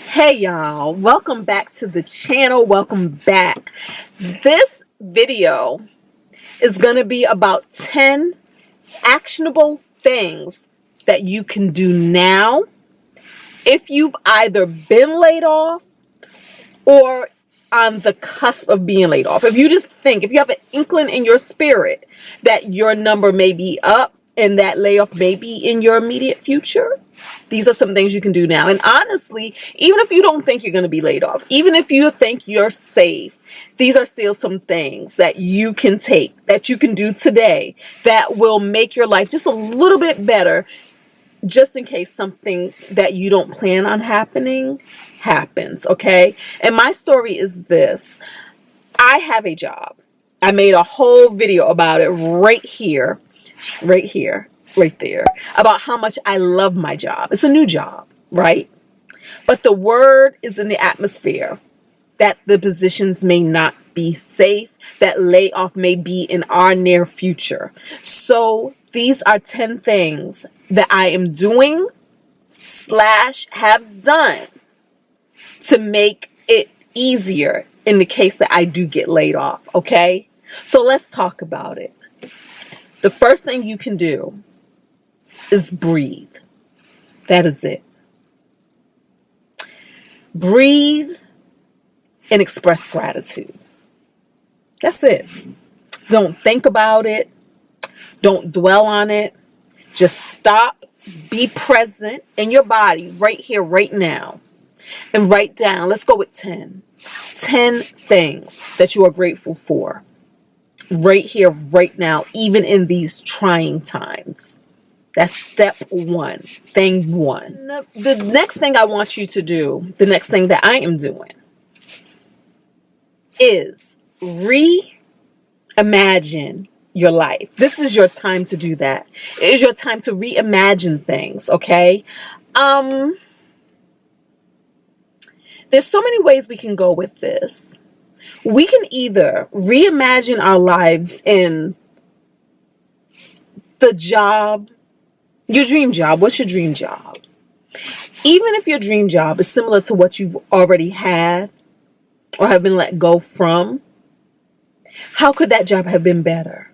Hey y'all, welcome back to the channel. Welcome back. This video is going to be about 10 actionable things that you can do now if you've either been laid off or on the cusp of being laid off. If you have an inkling in your spirit that your number may be up and that layoff may be in your immediate future, these are some things you can do now. And honestly, even if you don't think you're going to be laid off, even if you think you're safe, these are still some things that you can take, that you can do today that will make your life just a little bit better, just in case something that you don't plan on happening happens, okay? And my story is this. I have a job. I made a whole video about it right there, about how much I love my job. It's a new job, right? But the word is in the atmosphere that the positions may not be safe, that layoff may be in our near future. So these are 10 things that I am doing / have done to make it easier in the case that I do get laid off, okay? So let's talk about it. The first thing you can do is breathe. That is it. Breathe and express gratitude. That's it. Don't think about it. Don't dwell on it. Just stop. Be present in your body right here, right now. And write down, let's go with 10. 10 things that you are grateful for. Right here, right now, even in these trying times. That's step one, thing one. The next thing I want you to do, the next thing that I am doing, is reimagine your life. This is your time to do that. It is your time to reimagine things, okay? There's so many ways we can go with this. We can either reimagine our lives in the job, your dream job. What's your dream job? Even if your dream job is similar to what you've already had or have been let go from, how could that job have been better?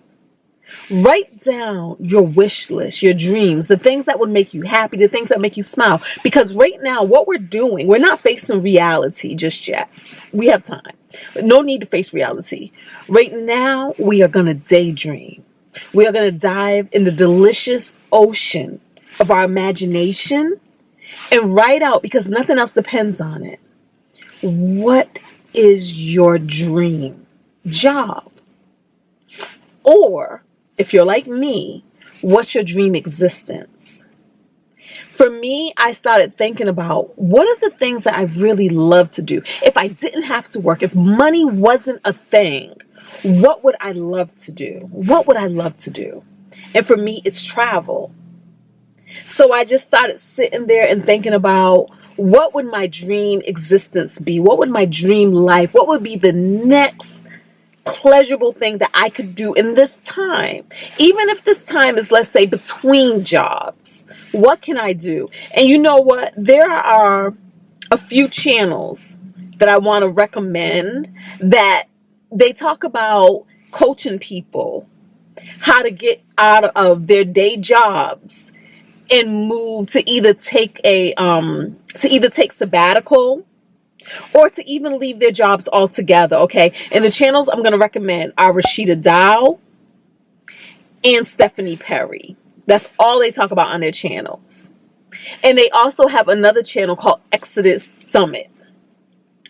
Write down your wish list, your dreams, the things that would make you happy, the things that make you smile. Because right now, what we're doing, we're not facing reality just yet. We have time. No need to face reality. Right now, we are going to daydream. We are going to dive in the delicious ocean of our imagination and write out, because nothing else depends on it. What is your dream job? Or, if you're like me, what's your dream existence? For me, I started thinking about what are the things that I really love to do. If I didn't have to work, if money wasn't a thing, what would I love to do? What would I love to do? And for me, it's travel. So I just started sitting there and thinking about what would my dream existence be? What would my dream life? What would be the next pleasurable thing that I could do in this time? Even if this time is, let's say, between jobs, what can I do? And you know what? There are a few channels that I want to recommend that they talk about coaching people how to get out of their day jobs and move to either take sabbatical or to even leave their jobs altogether, okay? And the channels I'm going to recommend are Rashida Dow and Stephanie Perry. That's all they talk about on their channels. And they also have another channel called Exodus Summit,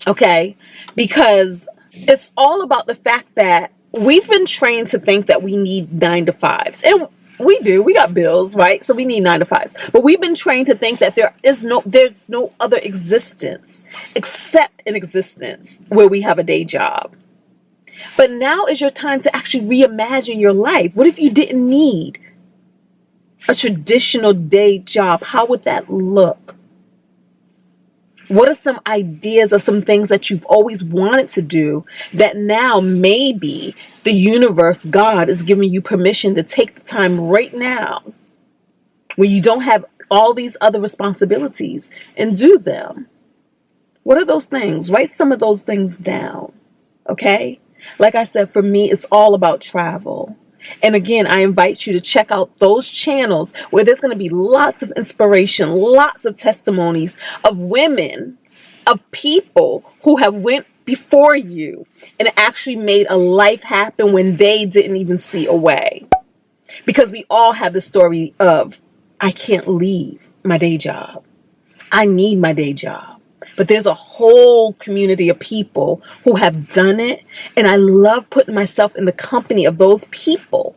okay? Because it's all about the fact that we've been trained to think that we need 9 to 5s. And we do. We got bills, right? So we need 9 to 5s. But we've been trained to think that there's no other existence except an existence where we have a day job. But now is your time to actually reimagine your life. What if you didn't need a traditional day job? How would that look? What are some ideas of some things that you've always wanted to do that now maybe the universe, God, is giving you permission to take the time right now when you don't have all these other responsibilities and do them? What are those things? Write some of those things down. Okay? Like I said, for me, it's all about travel. And again, I invite you to check out those channels where there's going to be lots of inspiration, lots of testimonies of women, of people who have went before you and actually made a life happen when they didn't even see a way. Because we all have the story of, I can't leave my day job. I need my day job. But there's a whole community of people who have done it. And I love putting myself in the company of those people,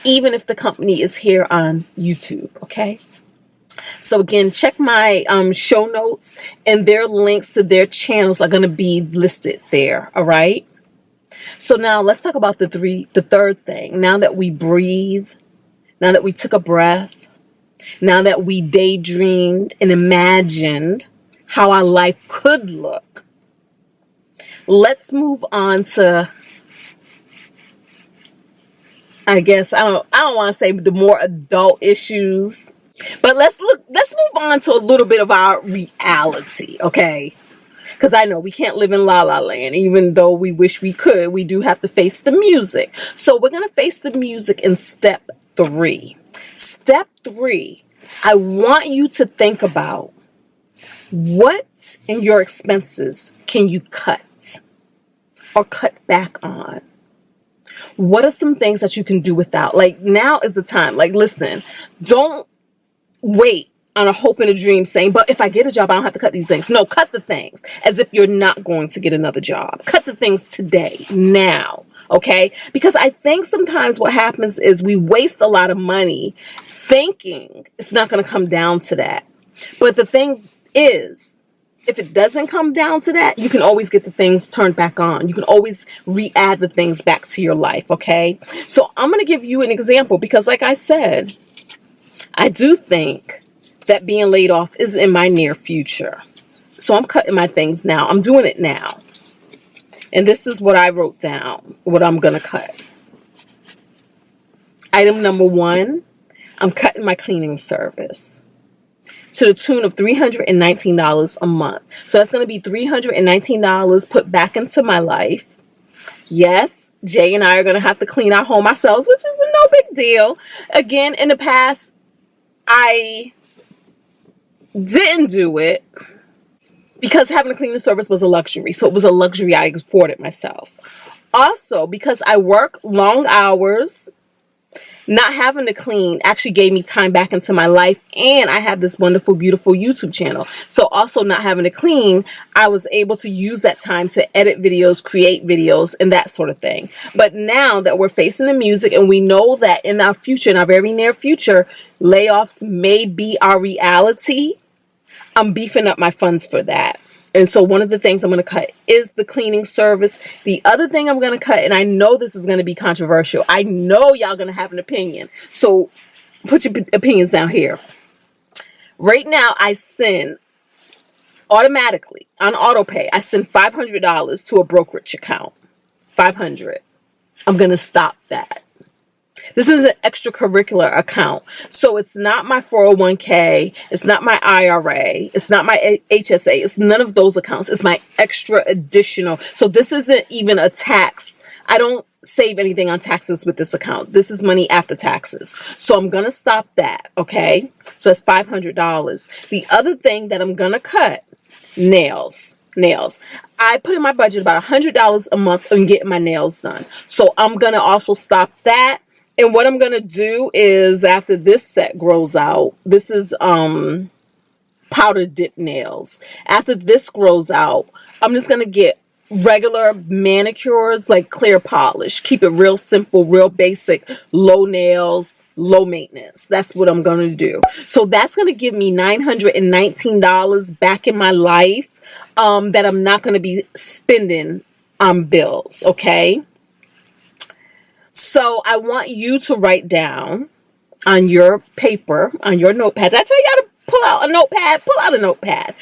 even if the company is here on YouTube. Okay. So again, check my show notes, and their links to their channels are going to be listed there. All right. So now let's talk about the third thing. Now that we breathe, now that we took a breath, now that we daydreamed and imagined how our life could look, let's move on to, I guess, I don't want to say the more adult issues, but let's move on to a little bit of our reality, okay? Because I know we can't live in la la land, even though we wish we could. We do have to face the music. So we're going to face the music in step 3. Step 3, I want you to think about, what in your expenses can you cut or cut back on? What are some things that you can do without? Like, now is the time. Like, listen, don't wait on a hope and a dream saying, but if I get a job, I don't have to cut these things. No, cut the things as if you're not going to get another job. Cut the things today, now, okay? Because I think sometimes what happens is we waste a lot of money thinking it's not going to come down to that. But the thing is, if it doesn't come down to that, you can always get the things turned back on. You can always re-add the things back to your life, okay? So I'm going to give you an example because, like I said, I do think that being laid off is in my near future. So I'm cutting my things now. I'm doing it now. And this is what I wrote down, what I'm going to cut. Item number 1, I'm cutting my cleaning service to the tune of $319 a month. So that's going to be $319 put back into my life. Yes, Jay and I are going to have to clean our home ourselves, which is no big deal. Again, in the past, I didn't do it because having a cleaning service was a luxury. So it was a luxury I afforded myself. Also, because I work long hours, not having to clean actually gave me time back into my life, and I have this wonderful, beautiful YouTube channel. So also not having to clean, I was able to use that time to edit videos, create videos, and that sort of thing. But now that we're facing the music and we know that in our future, in our very near future, layoffs may be our reality, I'm beefing up my funds for that. And so one of the things I'm going to cut is the cleaning service. The other thing I'm going to cut, and I know this is going to be controversial. I know y'all going to have an opinion. So put your opinions down here. Right now, I send automatically on auto pay. I send $500 to a brokerage account. $500. I'm going to stop that. This is an extracurricular account. So it's not my 401k. It's not my IRA. It's not my HSA. It's none of those accounts. It's my extra additional. So this isn't even a tax. I don't save anything on taxes with this account. This is money after taxes. So I'm going to stop that. Okay. So that's $500. The other thing that I'm going to cut, nails. I put in my budget about $100 a month on getting my nails done. So I'm going to also stop that. And what I'm going to do is, after this set grows out, this is powder dip nails. After this grows out, I'm just going to get regular manicures, like clear polish. Keep it real simple, real basic, low nails, low maintenance. That's what I'm going to do. So that's going to give me $919 back in my life that I'm not going to be spending on bills, okay? So I want you to write down on your paper, on your notepad. Did I tell you how to pull out a notepad? Pull out a notepad.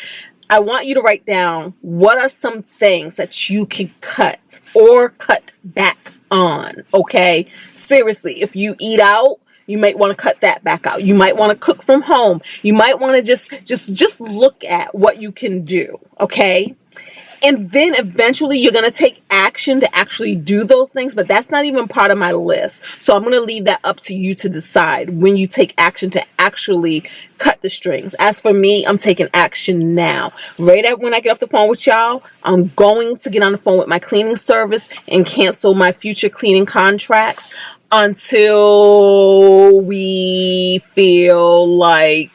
I want you to write down what are some things that you can cut or cut back on, okay? Seriously, if you eat out, You might want to cut that back out. You might want to cook from home. You might want to just look at what you can do, okay? And then eventually you're going to take action to actually do those things, but that's not even part of my list. So I'm going to leave that up to you to decide when you take action to actually cut the strings. As for me, I'm taking action now. Right at when I get off the phone with y'all, I'm going to get on the phone with my cleaning service and cancel my future cleaning contracts until we feel like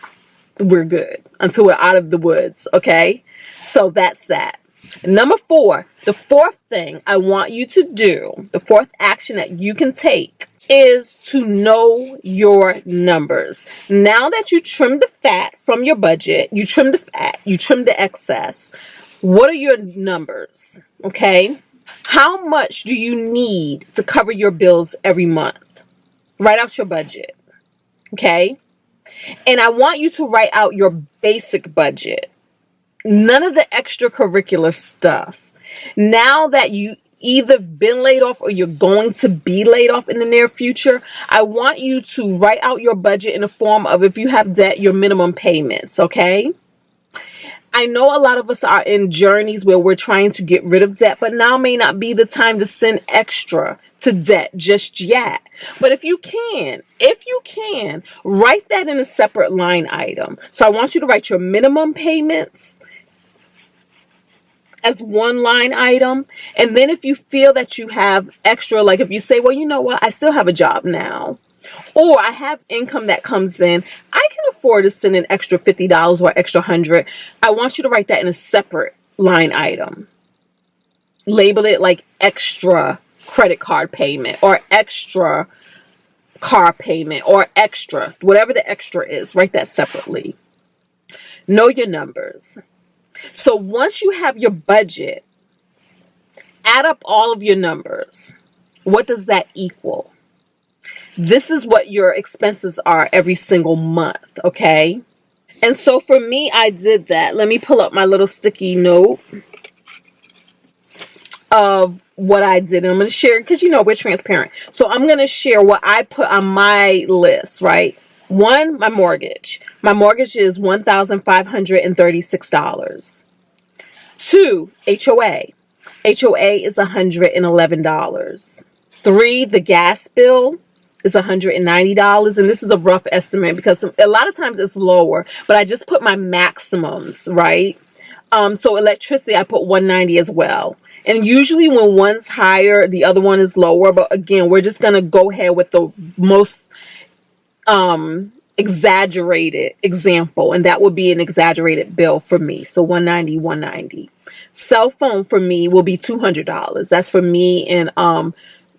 we're good, until we're out of the woods, okay? So that's that. Number 4, the fourth thing I want you to do, the fourth action that you can take is to know your numbers. Now that you trimmed the fat from your budget, you trimmed the fat, you trimmed the excess, what are your numbers, okay? How much do you need to cover your bills every month? Write out your budget, okay? And I want you to write out your basic budget. None of the extracurricular stuff. Now that you either been laid off or you're going to be laid off in the near future, I want you to write out your budget in the form of, if you have debt, your minimum payments, okay? I know a lot of us are in journeys where we're trying to get rid of debt, but now may not be the time to send extra to debt just yet. But if you can, write that in a separate line item. So I want you to write your minimum payments as one line item. And then if you feel that you have extra, like if you say, well, you know what, I still have a job now, or I have income that comes in, I can afford to send an extra $50 or extra $100. I want you to write that in a separate line item. Label it like extra credit card payment or extra car payment or extra, whatever the extra is, write that separately. Know your numbers. So once you have your budget, add up all of your numbers. What does that equal? This is what your expenses are every single month, okay? And so for me, I did that. Let me pull up my little sticky note of what I did. And I'm going to share, because you know we're transparent. So I'm going to share what I put on my list, right? 1, my mortgage. My mortgage is $1,536. 2, HOA. HOA is $111. 3, the gas bill is $190. And this is a rough estimate because a lot of times it's lower, but I just put my maximums, right? So electricity, I put $190 as well. And usually when one's higher, the other one is lower. But again, we're just going to go ahead with the most exaggerated example, and that would be an exaggerated bill for me. So $190. Cell phone for me will be $200. That's for me, and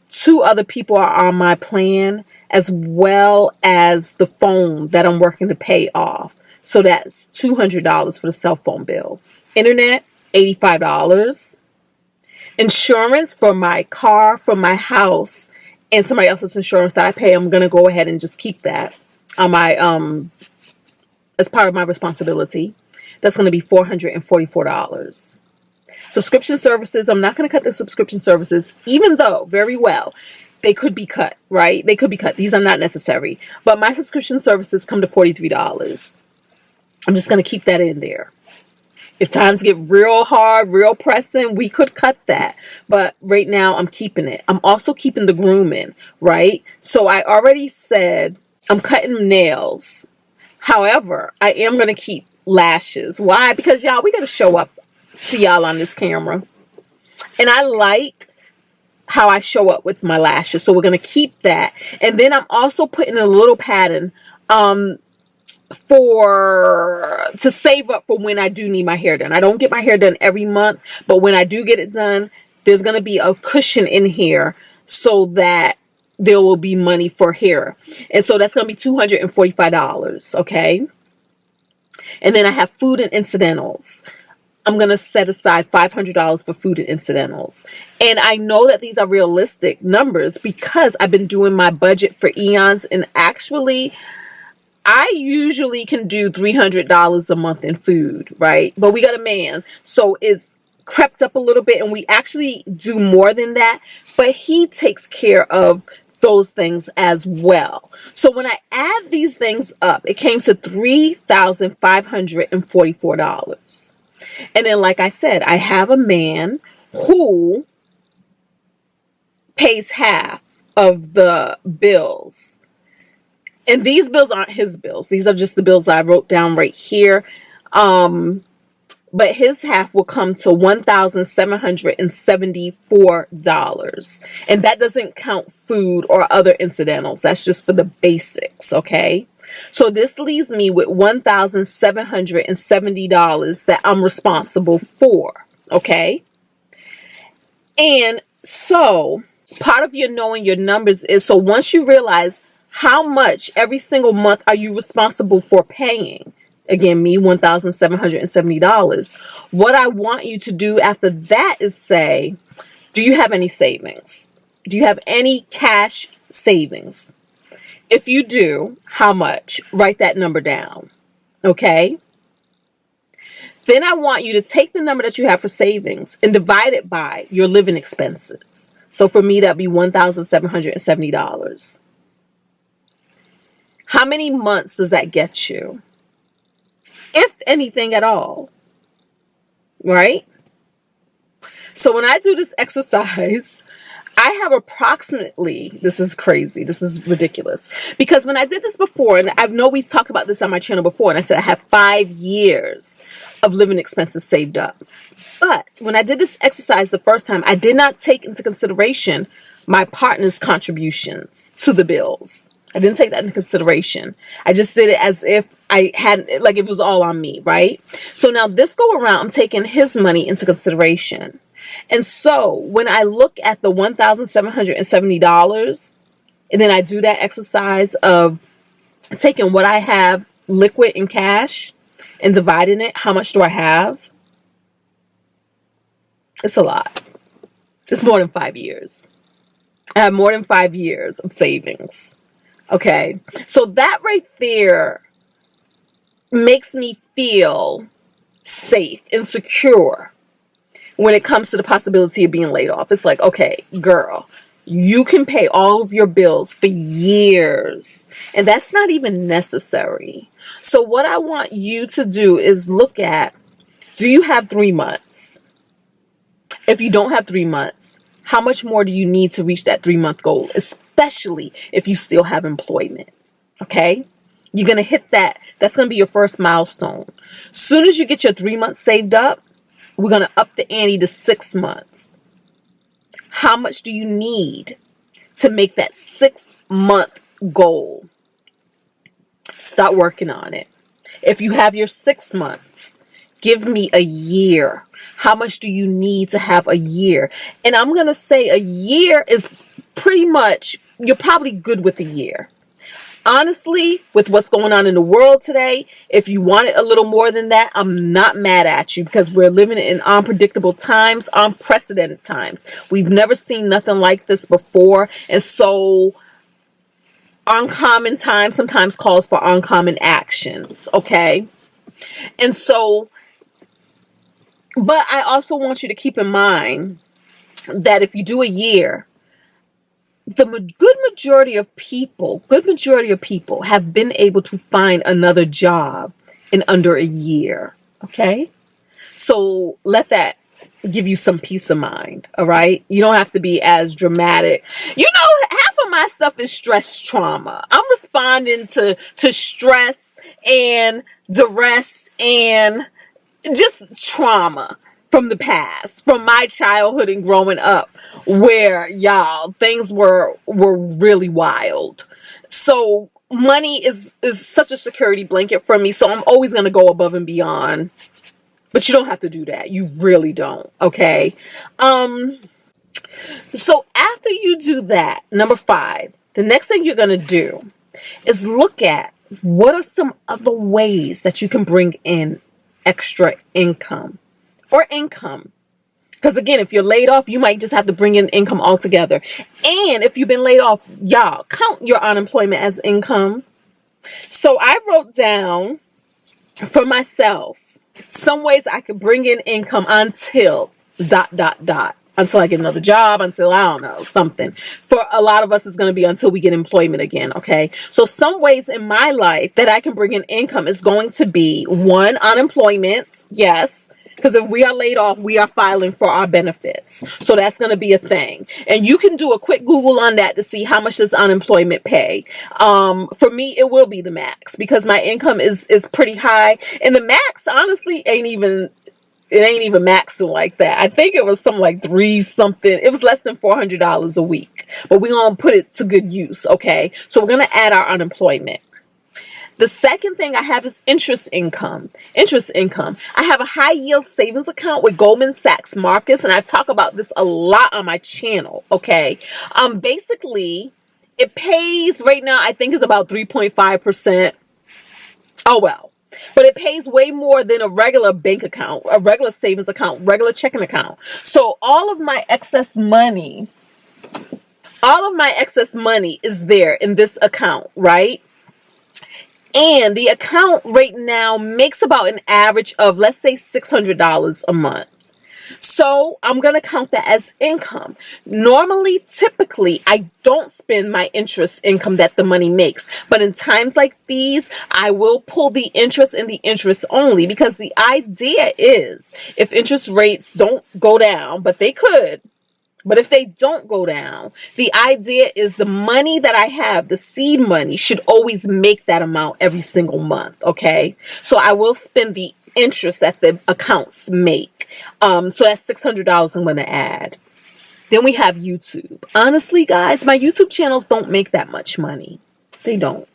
2 other people are on my plan, as well as the phone that I'm working to pay off. So that's $200 for the cell phone bill. Internet, $85. Insurance for my car, for my house, and somebody else's insurance that I pay, I'm going to go ahead and just keep that on my as part of my responsibility. That's going to be $444. Subscription services, I'm not going to cut the subscription services, even though very well they could be cut, right? They could be cut. These are not necessary. But my subscription services come to $43. I'm just going to keep that in there. If times get real hard, real pressing, we could cut that. But right now I'm keeping it. I'm also keeping the grooming, right? So I already said I'm cutting nails. However, I am going to keep lashes. Why? Because y'all, we got to show up to y'all on this camera. And I like how I show up with my lashes. So we're going to keep that. And then I'm also putting a little pattern to save up for when I do need my hair done. I don't get my hair done every month, but when I do get it done, there's going to be a cushion in here so that there will be money for hair. And so that's going to be $245, okay? And then I have food and incidentals. I'm going to set aside $500 for food and incidentals. And I know that these are realistic numbers because I've been doing my budget for eons, and actually I usually can do $300 a month in food, right? But we got a man, so it's crept up a little bit, and we actually do more than that. But he takes care of those things as well. So when I add these things up, it came to $3,544. And then, like I said, I have a man who pays half of the bills. And these bills aren't his bills. These are just the bills that I wrote down right here. But his half will come to $1,774. And that doesn't count food or other incidentals. That's just for the basics, okay? So this leaves me with $1,770 that I'm responsible for, okay? And so part of your knowing your numbers is, so once you realize how much every single month are you responsible for paying, again, me, $1,770. What I want you to do after that is say, do you have any savings? Do you have any cash savings? If you do, how much? Write that number down. Okay? Then I want you to take the number that you have for savings and divide it by your living expenses. So for me, that'd be $1,770. How many months does that get you? If anything at all, right? So when I do this exercise, I have approximately, this is crazy, this is ridiculous, because when I did this before, and I know we've talked about this on my channel before, and I said I have 5 years of living expenses saved up. But when I did this exercise the first time, I did not take into consideration my partner's contributions to the bills. I didn't take that into consideration. I just did it as if I had, like it was all on me, right? So now this go around, I'm taking his money into consideration. And so when I look at the $1,770, and then I do that exercise of taking what I have liquid in cash and dividing it, how much do I have? It's a lot. It's more than 5 years. I have more than 5 years of savings. Okay, so that right there makes me feel safe and secure when it comes to the possibility of being laid off. It's like, okay, girl, you can pay all of your bills for years, and that's not even necessary. So what I want you to do is look at, do you have 3 months? If you don't have 3 months, how much more do you need to reach that 3-month goal, especially if you still have employment? Okay? You're going to hit that. That's going to be your first milestone. Soon as you get your 3 months saved up, we're going to up the ante to 6 months. How much do you need to make that 6-month goal? Start working on it. If you have your 6 months, give me a year. How much do you need to have a year? And I'm going to say a year is pretty much, you're probably good with a year. Honestly, with what's going on in the world today, if you wanted a little more than that, I'm not mad at you, because we're living in unpredictable times, unprecedented times. We've never seen nothing like this before. And so uncommon times sometimes calls for uncommon actions. Okay. And so, but I also want you to keep in mind that if you do a year, the good majority of people have been able to find another job in under a year. Okay. So let that give you some peace of mind. All right. You don't have to be as dramatic. You know, half of my stuff is stress trauma. I'm responding to stress and duress and just trauma from the past, from my childhood and growing up, where y'all, things were really wild. So money is such a security blanket for me. So I'm always going to go above and beyond, but you don't have to do that. You really don't. Okay. So after you do that, number 5, the next thing you're going to do is look at what are some other ways that you can bring in extra income or income. Because again, if you're laid off, you might just have to bring in income altogether. And if you've been laid off, y'all, count your unemployment as income. So I wrote down for myself some ways I could bring in income until ... until I get another job, until I don't know, something. For a lot of us, it's going to be until we get employment again, okay? So some ways in my life that I can bring in income is going to be, one, unemployment, yes. Because if we are laid off, we are filing for our benefits. So that's going to be a thing. And you can do a quick Google on that to see how much does unemployment pay. For me, it will be the max because my income is pretty high. And the max, honestly, ain't even maxing like that. I think it was something like something. It was less than $400 a week. But we're going to put it to good use, okay? So we're going to add our unemployment. The second thing I have is interest income. Interest income. I have a high yield savings account with Goldman Sachs Marcus, and I've talked about this a lot on my channel, okay? Basically, it pays right now, I think it's about 3.5%. Oh, well. But it pays way more than a regular bank account, a regular savings account, regular checking account. So all of my excess money is there in this account, right? And the account right now makes about an average of, let's say, $600 a month. So I'm going to count that as income. Normally, typically, I don't spend my interest income that the money makes. But in times like these, I will pull the interest and the interest only, because the idea is if interest rates don't go down, but they could, but if they don't go down, the idea is the money that I have, the seed money, should always make that amount every single month, okay? So I will spend the interest that the accounts make. So that's $600 I'm going to add. Then we have YouTube. Honestly, guys, my YouTube channels don't make that much money. They don't.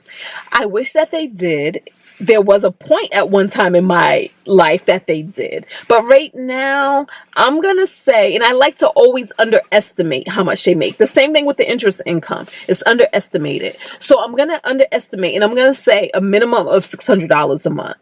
I wish that they did. There was a point at one time in my life that they did. But right now, I'm going to say, and I like to always underestimate how much they make. The same thing with the interest income. It's underestimated. So I'm going to underestimate, and I'm going to say a minimum of $600 a month.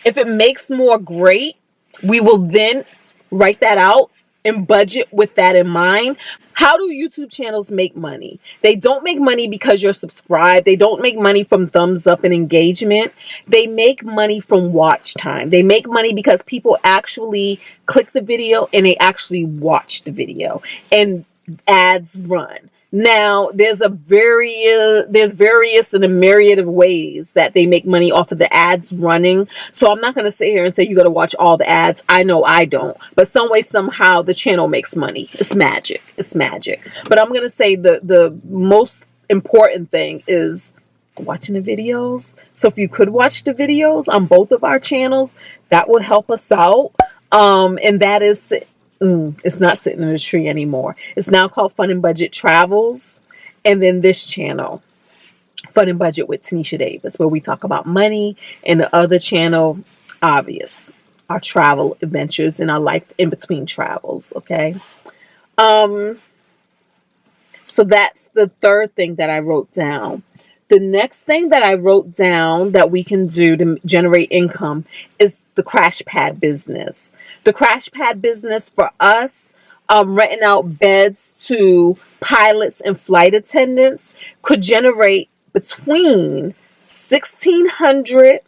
If it makes more, great. We will then write that out and budget with that in mind. How do YouTube channels make money? They don't make money because you're subscribed. They don't make money from thumbs up and engagement. They make money from watch time. They make money because people actually click the video and they actually watch the video, and ads run. Now, there's various and a myriad of ways that they make money off of the ads running. So I'm not going to sit here and say you got to watch all the ads. I know I don't. But some way, somehow, the channel makes money. It's magic. It's magic. But I'm going to say the most important thing is watching the videos. So if you could watch the videos on both of our channels, that would help us out. And that is... it's not sitting in a tree anymore. It's now called Fun and Budget Travels. And then this channel, Fun and Budget with Tinesha Davis, where we talk about money. And the other channel, obvious, our travel adventures and our life in between travels. Okay. So that's the third thing that I wrote down. The next thing that I wrote down that we can do to generate income is the crash pad business. The crash pad business for us, renting out beds to pilots and flight attendants, could generate between $1,600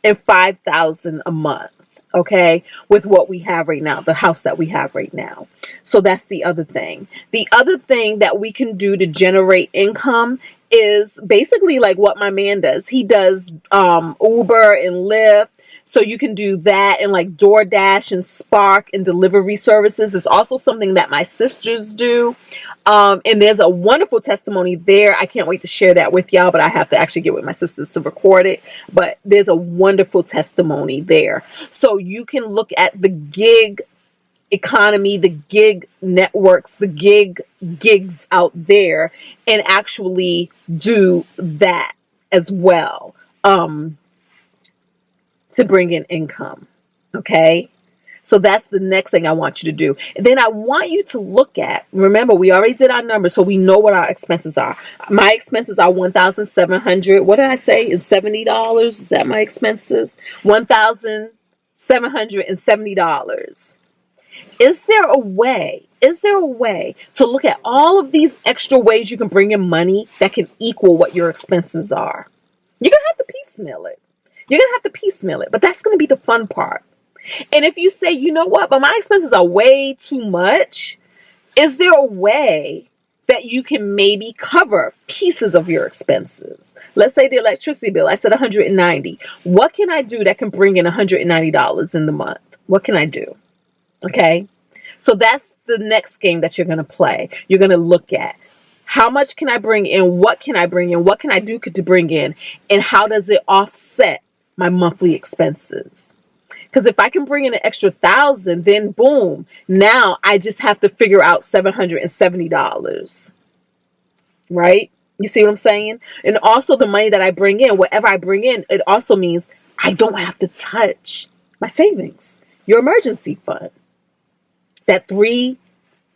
and $5,000 a month. Okay, with what we have right now, the house that we have right now. So that's the other thing. The other thing that we can do to generate income is basically like what my man does. He does Uber and Lyft. So you can do that, and like DoorDash and Spark and delivery services. It's also something that my sisters do. And there's a wonderful testimony there. I can't wait to share that with y'all, but I have to actually get with my sisters to record it. But there's a wonderful testimony there. So you can look at the gig economy, the gig networks, the gigs out there, and actually do that as well. To bring in income. Okay. So that's the next thing I want you to do. And then I want you to look at, remember, we already did our numbers, so we know what our expenses are. My expenses are $1,700. What did I say? It's $70. Is that my expenses? $1,770. Is there a way to look at all of these extra ways you can bring in money that can equal what your expenses are? You're going to have to piecemeal it. But that's going to be the fun part. And if you say, you know what, but my expenses are way too much, Is there a way that you can maybe cover pieces of your expenses? Let's say the electricity bill, I said $190. What can I do that can bring in $190 in the month? What can I do? Okay. So that's the next game that you're going to play. You're going to look at how much can I bring in? What can I bring in? What can I do to bring in? And how does it offset my monthly expenses? Because if I can bring in an extra $1,000, then boom, now I just have to figure out $770, right? You see what I'm saying? And also the money that I bring in, whatever I bring in, it also means I don't have to touch my savings, your emergency fund. That 3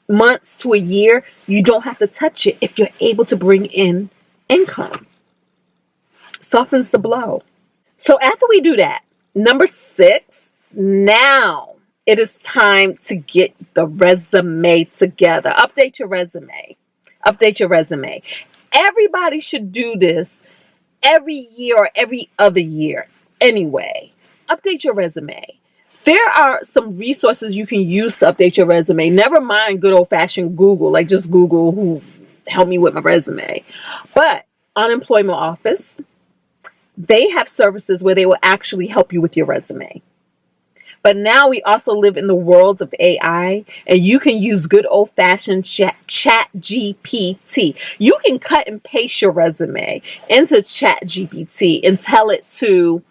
months to a year, you don't have to touch it if you're able to bring in income. Softens the blow. So after we do that, number 6, now it is time to get the resume together. Update your resume. Update your resume. Everybody should do this every year or every other year anyway. Update your resume. There are some resources you can use to update your resume. Never mind good old-fashioned Google, like just Google who help me with my resume. But Unemployment Office, they have services where they will actually help you with your resume. But now we also live in the world of AI, and you can use good old-fashioned chat GPT. You can cut and paste your resume into chat GPT and tell it to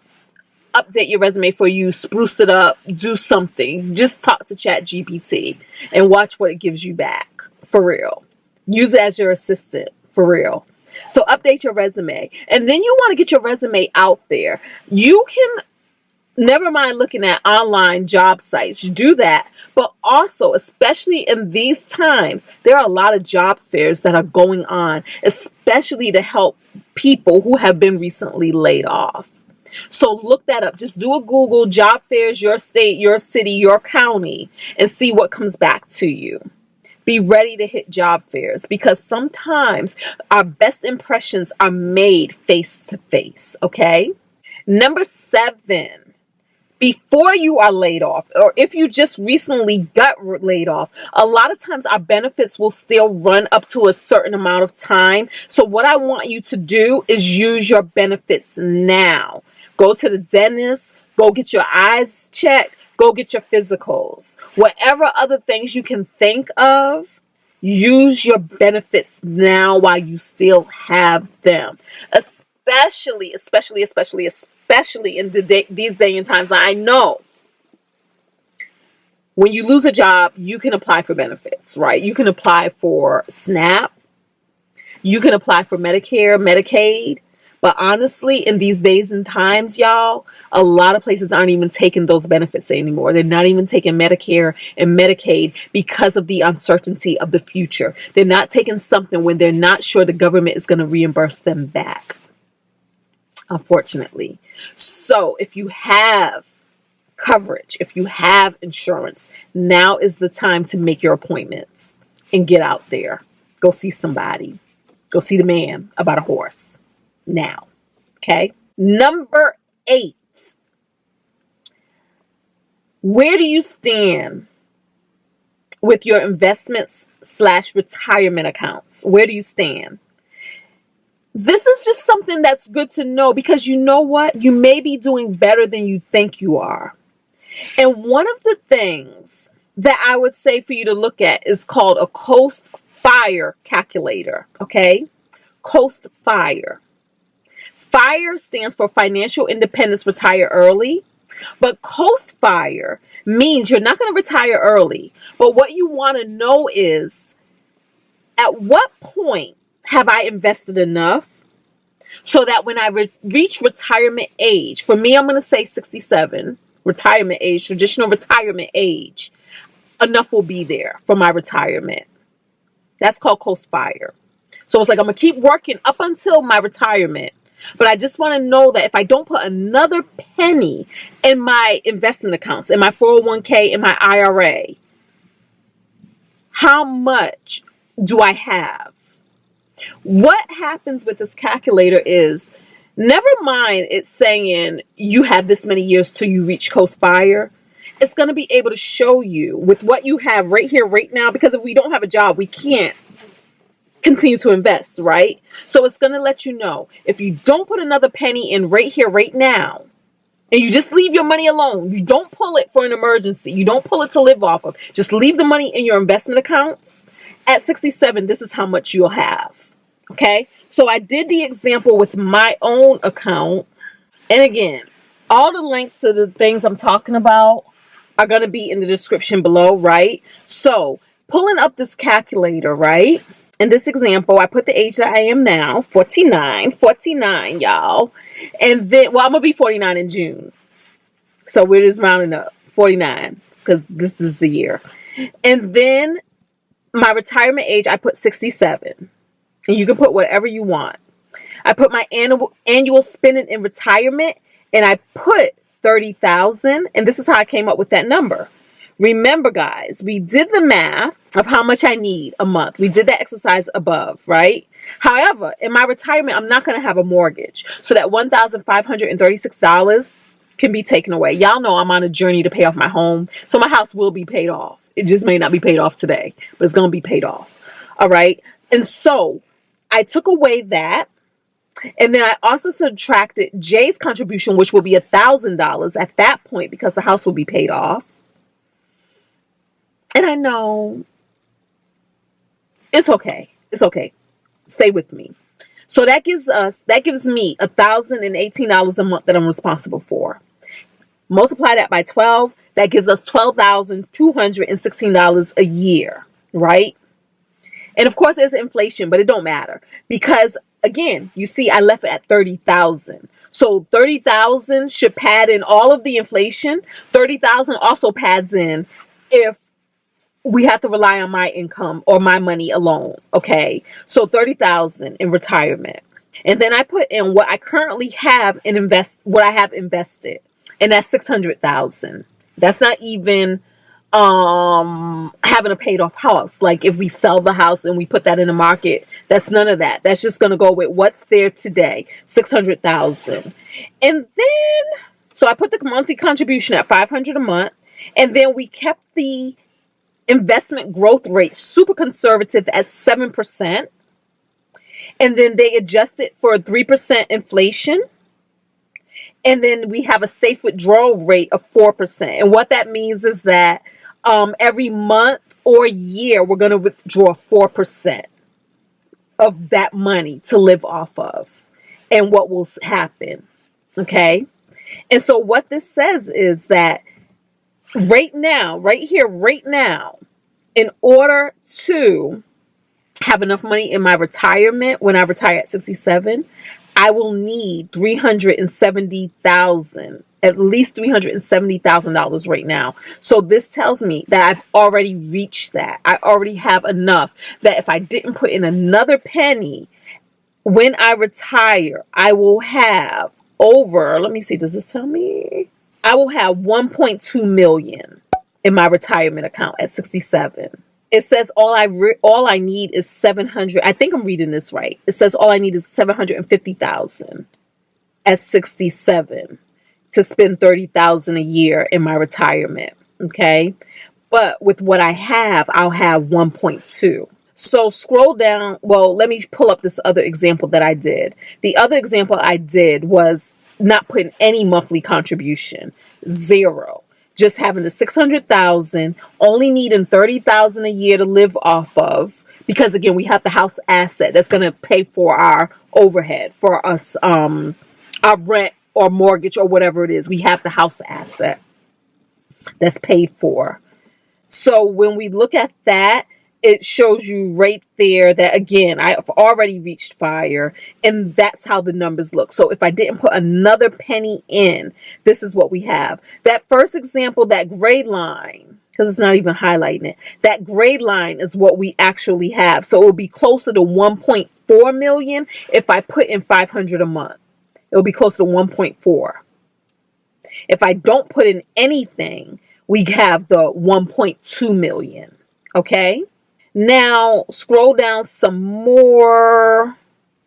update your resume for you, spruce it up, do something. Just talk to chat GPT and watch what it gives you back. For real. Use it as your assistant. For real. So update your resume. And then you want to get your resume out there. You can, never mind looking at online job sites, do that. But also, especially in these times, there are a lot of job fairs that are going on, especially to help people who have been recently laid off. So look that up. Just do a Google job fairs, your state, your city, your county, and see what comes back to you. Be ready to hit job fairs, because sometimes our best impressions are made face to face. Okay. Number 7, before you are laid off, or if you just recently got laid off, a lot of times our benefits will still run up to a certain amount of time. So what I want you to do is use your benefits now. Go to the dentist, go get your eyes checked, go get your physicals. Whatever other things you can think of, use your benefits now while you still have them. Especially in these day and times. I know when you lose a job, you can apply for benefits, right? You can apply for SNAP. You can apply for Medicare, Medicaid. But honestly, in these days and times, y'all, a lot of places aren't even taking those benefits anymore. They're not even taking Medicare and Medicaid because of the uncertainty of the future. They're not taking something when they're not sure the government is going to reimburse them back, unfortunately. So if you have coverage, if you have insurance, now is the time to make your appointments and get out there. Go see somebody. Go see the man about a horse. Now, okay. Number 8. Where do you stand with your investments / retirement accounts? Where do you stand? This is just something that's good to know, because you know what? You may be doing better than you think you are. And one of the things that I would say for you to look at is called a Coast FIRE calculator. Okay. Coast FIRE. FIRE stands for Financial Independence Retire Early. But Coast FIRE means you're not going to retire early. But what you want to know is, at what point have I invested enough so that when I reach retirement age, for me, I'm going to say 67, retirement age, traditional retirement age, enough will be there for my retirement. That's called Coast FIRE. So it's like I'm going to keep working up until my retirement. But I just want to know that if I don't put another penny in my investment accounts, in my 401k, in my IRA, how much do I have? What happens with this calculator is, never mind it's saying you have this many years till you reach Coast FIRE. it's going to be able to show you with what you have right here, right now, because if we don't have a job, we can't continue to invest, right? So it's going to let you know if you don't put another penny in right here, right now, and you just leave your money alone, you don't pull it for an emergency, you don't pull it to live off of, just leave the money in your investment accounts. At 67, this is how much you'll have. Okay, so I did the example with my own account. And again, all the links to the things I'm talking about are going to be in the description below, right? So pulling up this calculator, right? In this example, I put the age that I am now, 49, y'all. And then, well, I'm going to be 49 in June. So we're just rounding up, 49, because this is the year. And then my retirement age, I put 67. And you can put whatever you want. I put my annual spending in retirement, and I put 30,000, and this is how I came up with that number. Remember, guys, we did the math of how much I need a month. We did that exercise above, right? However, in my retirement, I'm not going to have a mortgage. So that $1,536 can be taken away. Y'all know I'm on a journey to pay off my home. So my house will be paid off. It just may not be paid off today, but it's going to be paid off. All right. And so I took away that. And then I also subtracted Jay's contribution, which will be $1,000 at that point because the house will be paid off. And I know it's okay. It's okay. Stay with me. So that gives me $1,018 a month that I'm responsible for. Multiply that by 12. That gives us $12,216 a year, right? And of course, there's inflation, but it don't matter because, again, you see, I left it at 30,000. So 30,000 should pad in all of the inflation. 30,000 also pads in if we have to rely on my income or my money alone. Okay, so 30,000 in retirement, and then I put in what I currently have and what I have invested, and that's 600,000. That's not even having a paid off house. Like if we sell the house and we put that in the market, that's none of that. That's just going to go with what's there today, 600,000. And then, so I put the monthly contribution at 500 a month. And then we kept the investment growth rate super conservative at 7%. And then they adjusted for 3% inflation. And then we have a safe withdrawal rate of 4%. And what that means is that every month or year, we're going to withdraw 4% of that money to live off of. And what will happen. Okay. And so what this says is that right now, right here, right now, in order to have enough money in my retirement, when I retire at 67, I will need $370,000, at least $370,000 right now. So this tells me that I've already reached that. I already have enough that if I didn't put in another penny, when I retire, I will have over, let me see, does this tell me? I will have 1.2 million in my retirement account at 67. It says all I need is 700. I think I'm reading this right. It says all I need is 750,000 at 67 to spend 30,000 a year in my retirement. Okay. But with what I have, I'll have 1.2. So scroll down. Well, let me pull up this other example that I did. The other example I did was not putting any monthly contribution, zero. Just having the 600,000, only needing 30,000 a year to live off of, because again, we have the house asset that's going to pay for our overhead, for us, our rent or mortgage or whatever it is. We have the house asset that's paid for. So when we look at that, it shows you right there that, again, I've already reached fire, and that's how the numbers look. So if I didn't put another penny in, this is what we have. That first example, that gray line, because it's not even highlighting it, that gray line is what we actually have. So it will be closer to 1.4 million if I put in 500 a month. It will be closer to 1.4. If I don't put in anything, we have the 1.2 million. Okay? Now, scroll down some more.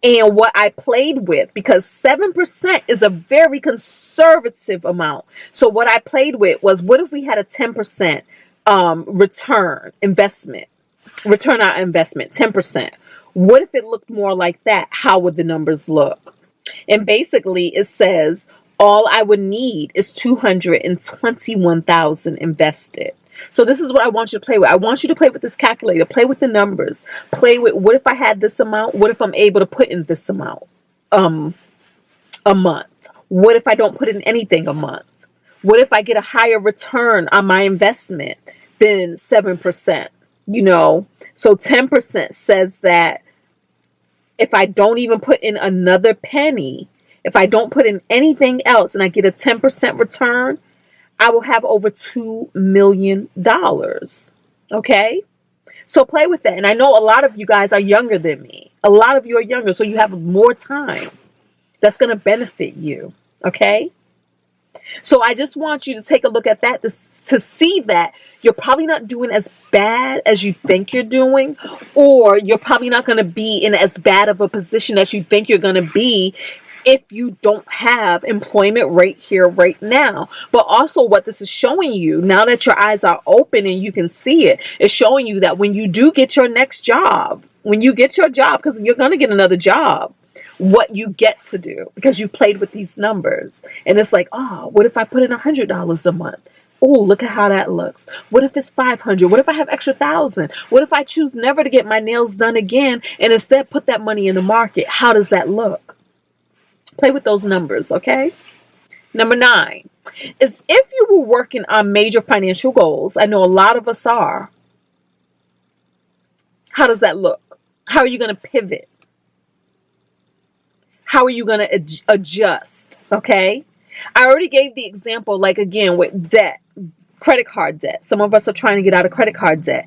and what I played with, because 7% is a very conservative amount. So what I played with was, what if we had a 10% return on investment, 10%. What if it looked more like that? How would the numbers look? And basically it says all I would need is 221,000 invested. So this is what I want you to play with. I want you to play with this calculator, play with the numbers, play with, what if I had this amount? What if I'm able to put in this amount a month? What if I don't put in anything a month? What if I get a higher return on my investment than 7%? You know, so 10% says that if I don't even put in another penny, if I don't put in anything else and I get a 10% return, I will have over $2 million. Okay? So play with that. And I know a lot of you guys are younger than me. A lot of you are younger, so you have more time. That's going to benefit you. Okay? So I just want you to take a look at that to see that you're probably not doing as bad as you think you're doing, or you're probably not going to be in as bad of a position as you think you're going to be if you don't have employment right here, right now. But also what this is showing you, now that your eyes are open and you can see it, it's showing you that when you do get your next job, when you get your job, because you're going to get another job, what you get to do, because you played with these numbers. And it's like, oh, what if I put in $100 a month? Oh, look at how that looks. What if it's 500? What if I have extra 1,000? What if I choose never to get my nails done again and instead put that money in the market? How does that look? Play with those numbers, okay? Number 9 is, if you were working on major financial goals, I know a lot of us are, how does that look? How are you going to pivot? How are you going to adjust? Okay? I already gave the example, like, again, with debt, credit card debt. Some of us are trying to get out of credit card debt.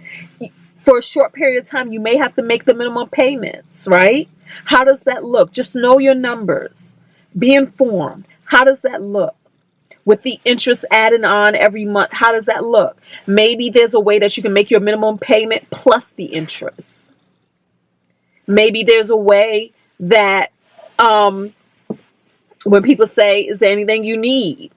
For a short period of time, you may have to make the minimum payments, right? How does that look? Just know your numbers. Be informed. How does that look? With the interest adding on every month, how does that look? Maybe there's a way that you can make your minimum payment plus the interest. Maybe there's a way that when people say, is there anything you need?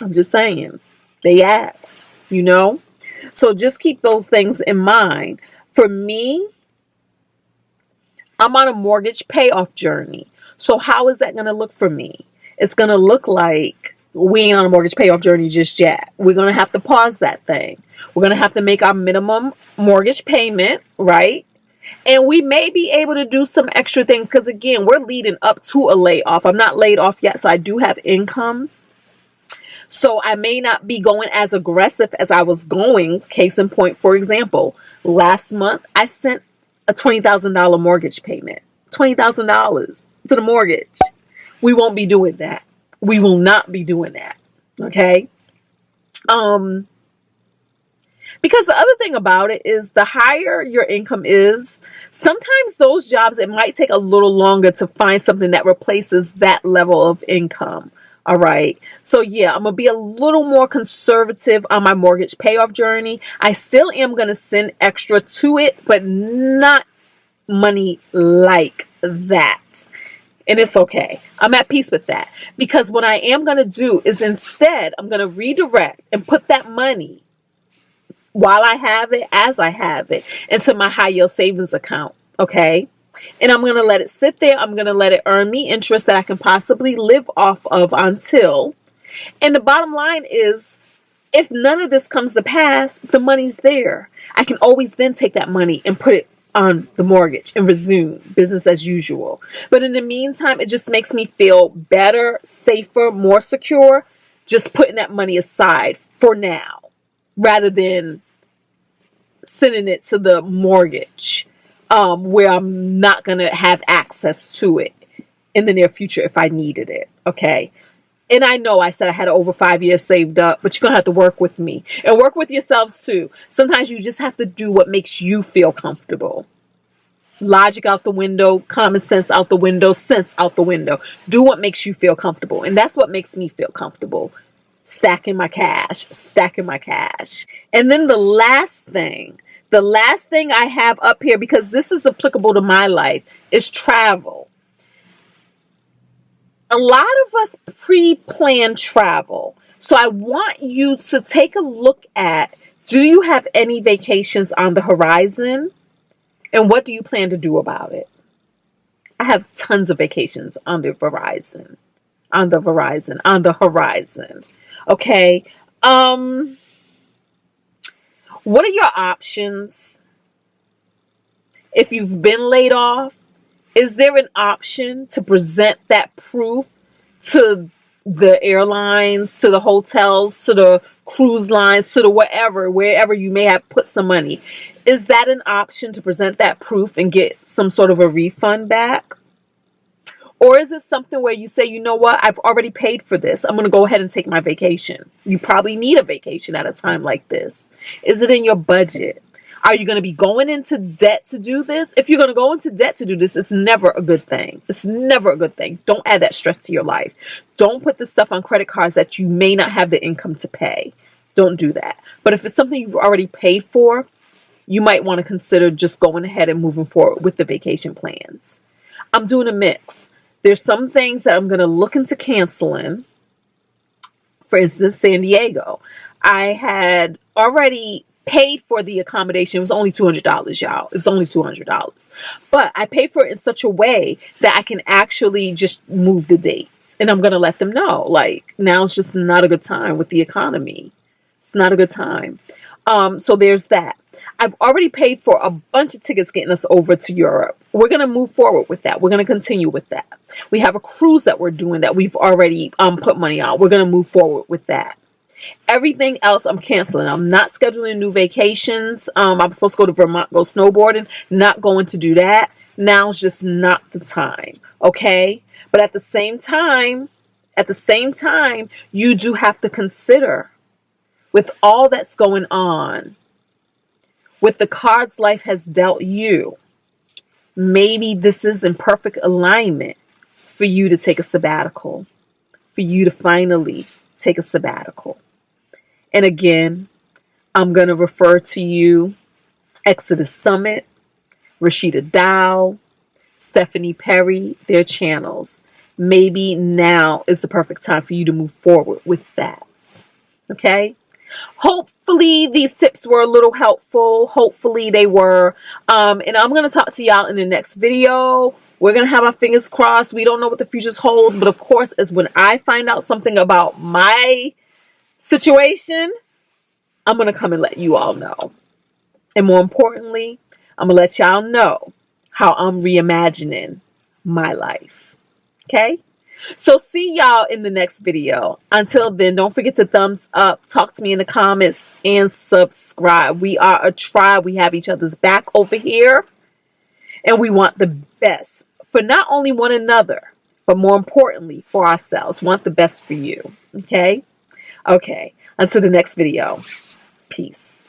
I'm just saying. They ask, you know? So just keep those things in mind. For me, I'm on a mortgage payoff journey. So how is that going to look for me? It's going to look like we ain't on a mortgage payoff journey just yet. We're going to have to pause that thing. We're going to have to make our minimum mortgage payment, right? And we may be able to do some extra things because, again, we're leading up to a layoff. I'm not laid off yet, so I do have income. So I may not be going as aggressive as I was going. Case in point, for example, last month I sent a $20,000 mortgage payment. $20,000 to the mortgage. We won't be doing that. We will not be doing that. Okay? Because the other thing about it is, the higher your income is, sometimes those jobs, it might take a little longer to find something that replaces that level of income. All right. So yeah, I'm going to be a little more conservative on my mortgage payoff journey. I still am going to send extra to it, but not money like that. And it's okay. I'm at peace with that, because what I am going to do is, instead, I'm going to redirect and put that money, while I have it, as I have it, into my high yield savings account. Okay. And I'm going to let it sit there. I'm going to let it earn me interest that I can possibly live off of until. And the bottom line is, if none of this comes to pass, the money's there. I can always then take that money and put it on the mortgage and resume business as usual. But in the meantime, it just makes me feel better, safer, more secure, just putting that money aside for now, rather than sending it to the mortgage, where I'm not going to have access to it in the near future if I needed it. Okay. And I know I said I had over 5 years saved up, but you're going to have to work with me and work with yourselves too. Sometimes you just have to do what makes you feel comfortable. Logic out the window, common sense out the window, sense out the window. Do what makes you feel comfortable. And that's what makes me feel comfortable. Stacking my cash. And then the last thing The last thing I have up here, because this is applicable to my life, is travel. A lot of us pre-plan travel. So I want you to take a look at, do you have any vacations on the horizon? And what do you plan to do about it? I have tons of vacations on the horizon. On the horizon. On the horizon. Okay. What are your options? If you've been laid off, is there an option to present that proof to the airlines, to the hotels, to the cruise lines, to the wherever you may have put some money? Is that an option to present that proof and get some sort of a refund back? Or is it something where you say, you know what, I've already paid for this. I'm going to go ahead and take my vacation. You probably need a vacation at a time like this. Is it in your budget? Are you going to be going into debt to do this? If you're going to go into debt to do this, it's never a good thing. It's never a good thing. Don't add that stress to your life. Don't put this stuff on credit cards that you may not have the income to pay. Don't do that. But if it's something you've already paid for, you might want to consider just going ahead and moving forward with the vacation plans. I'm doing a mix. There's some things that I'm going to look into canceling. For instance, San Diego. I had already paid for the accommodation. It was only $200, y'all. It was only $200. But I paid for it in such a way that I can actually just move the dates. And I'm going to let them know, like, now it's just not a good time with the economy. It's not a good time. So there's that. I've already paid for a bunch of tickets getting us over to Europe. We're going to move forward with that. We're going to continue with that. We have a cruise that we're doing that we've already put money on. We're going to move forward with that. Everything else I'm canceling. I'm not scheduling new vacations. I'm supposed to go to Vermont, go snowboarding. Not going to do that. Now's just not the time. Okay? But at the same time, you do have to consider, with all that's going on, with the cards life has dealt you, maybe this is in perfect alignment for you to take a sabbatical, for you to finally take a sabbatical. And again, I'm going to refer to you, Exodus Summit, Rashida Dow, Stephanie Perry, their channels. Maybe now is the perfect time for you to move forward with that. Okay? Hopefully these tips were a little helpful. Hopefully they were. And I'm going to talk to y'all in the next video. We're going to have our fingers crossed. We don't know what the future's hold. But of course, as when I find out something about my situation, I'm going to come and let you all know. And more importantly, I'm going to let y'all know how I'm reimagining my life. Okay? So see y'all in the next video. Until then, don't forget to thumbs up, talk to me in the comments, and subscribe. We are a tribe. We have each other's back over here. And we want the best for not only one another, but more importantly for ourselves. Want the best for you. Okay? Okay. Until the next video. Peace.